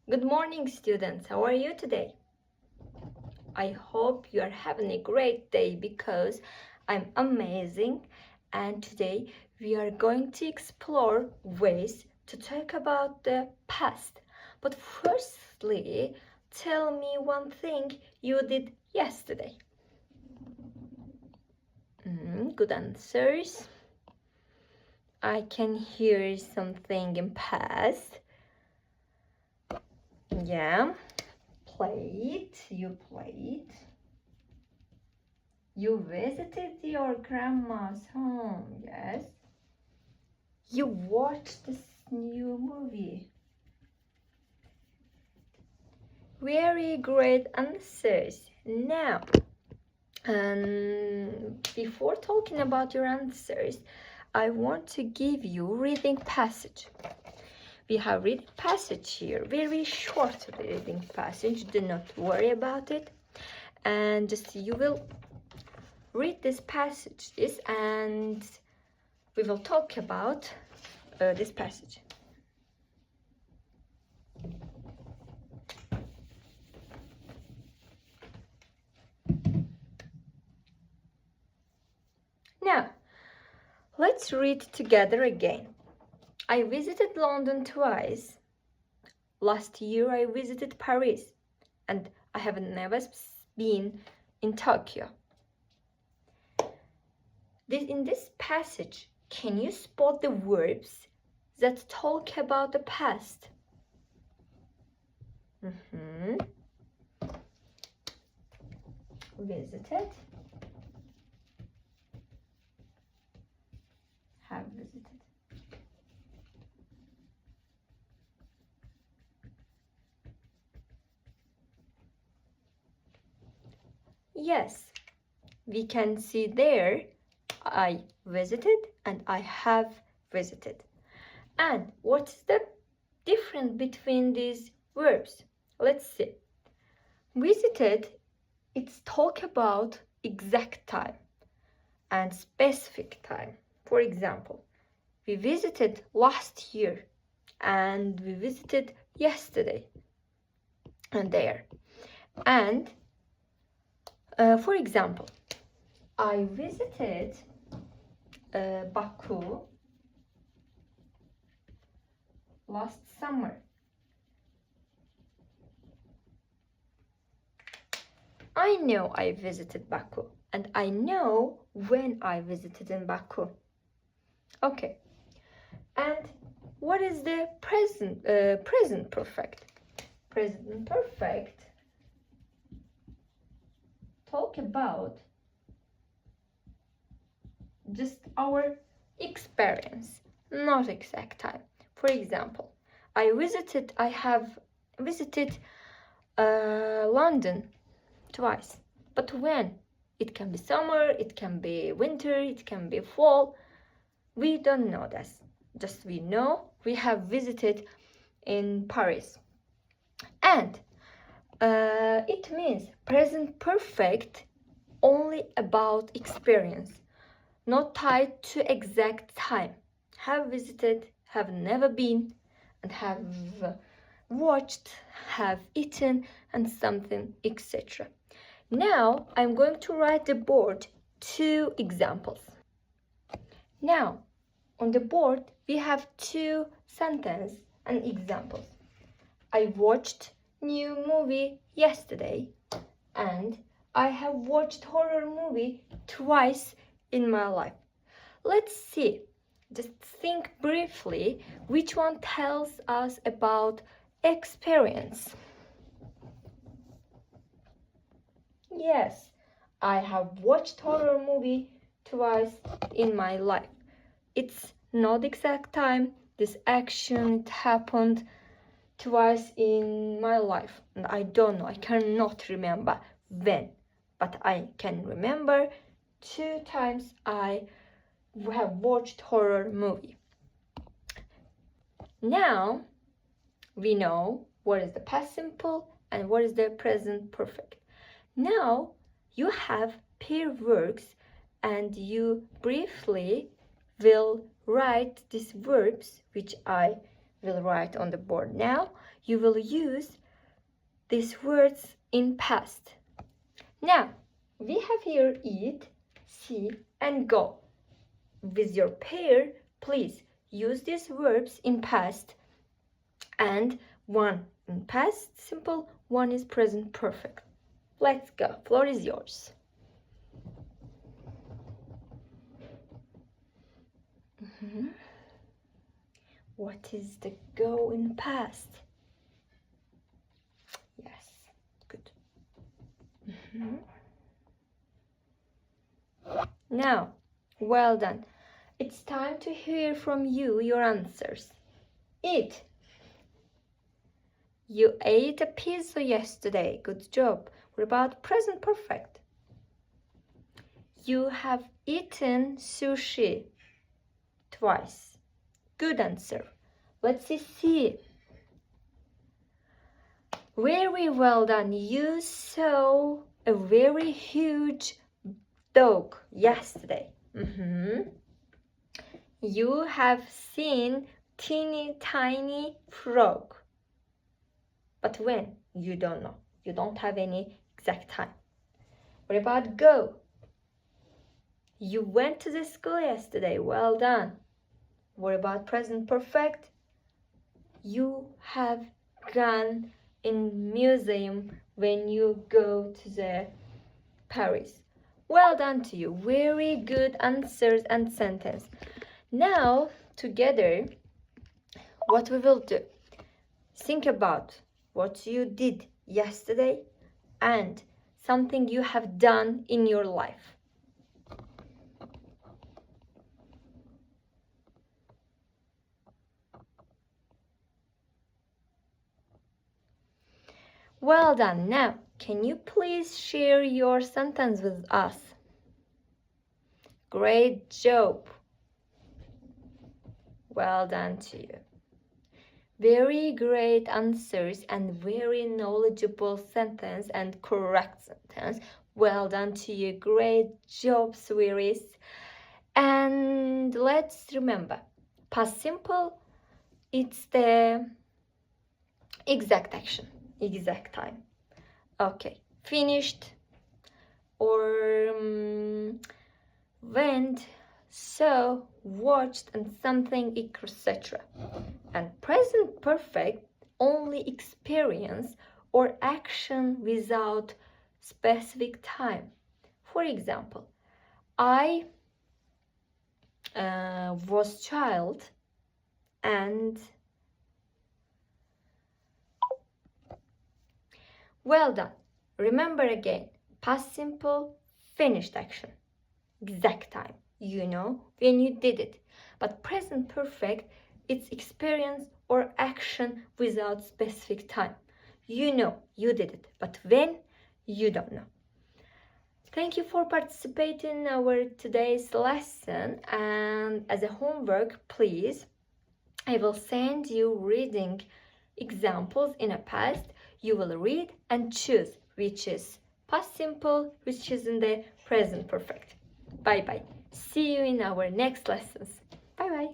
Good morning, students. How are you today? I hope you are having a great day because I'm amazing. And today we are going to explore ways to talk about the past. But firstly, tell me one thing you did yesterday. Good answers. I can hear something in past. Yeah. You played. You visited your grandma's home, yes? You watched this new movie. Very great answers. Now, before talking about your answers, I want to give you reading passage. We have reading passage here, very short reading passage. Do not worry about it. And just you will read these passages and we will talk about this passage. Now, let's read together again. I visited London twice. Last year I visited Paris, and I have never been in Tokyo. In this passage, can you spot the verbs that talk about the past? Visited, have visited. Yes, we can see there I visited and I have visited. And what's the difference between these verbs? Let's see. Visited, it's talk about exact time and specific time. For example, we visited last year and we visited yesterday and there. And for example, I visited Baku last summer. I know I visited Baku and I know when I visited in Baku. Okay. And what is the present perfect? Present perfect talk about just our experience, not exact time. For example, I have visited London twice. But when? It can be summer, it can be winter, it can be fall. We don't know this. Just we know we have visited in Paris. And it means present perfect only about experience, not tied to exact time. Have visited, have never been, and have watched, have eaten, and something, etc. Now I'm going to write the board 2 examples. Now on the board we have 2 sentences and examples. I watched new movie yesterday and I have watched horror movie twice in my life. Let's see. Just think briefly which one tells us about experience. Yes, I have watched horror movie twice in my life. It's not exact time. This action it happened twice in my life and I don't know, I cannot remember when, but I can remember 2 times I have watched horror movie. Now we know what is the past simple and what is the present perfect. Now you have pair verbs and you briefly will write these verbs which I will write on the board. Now you will use these words in past. Now we have here eat, see, and go. With your pair, please use these verbs in past, and one in past simple, one is present perfect. Let's go. Floor is yours. What is the go in past? Yes, good. Now, well done. It's time to hear from you your answers. Eat. You ate a pizza yesterday. Good job. What about present perfect? You have eaten sushi twice. Good answer. Let's see. Very well done. You saw a very huge dog yesterday. You have seen teeny tiny frog. But when? You don't know. You don't have any exact time. What about go? You went to the school yesterday. Well done. What about present perfect? You have gone in museum when you go to the Paris. Well done to you. Very good answers and sentence. Now, together, what we will do? Think about what you did yesterday and something you have done in your life. Well done. Now, can you please share your sentence with us? Great job. Well done to you. Very great answers and very knowledgeable sentence and correct sentence. Well done to you. Great job, Sweeties. And let's remember, past simple, it's the exact action, exact time. Okay, finished, or went, saw, watched, and something, etc. And present perfect only experience or action without specific time. For example, I was child and well done. Remember again, past simple, finished action, exact time, you know when you did it. But present perfect, it's experience or action without specific time. You know you did it, but when, you don't know. Thank you for participating in our today's lesson, and as a homework, please, I will send you reading examples in a past. You will read and choose which is past simple, which is in the present perfect. Bye bye. See you in our next lessons. Bye bye.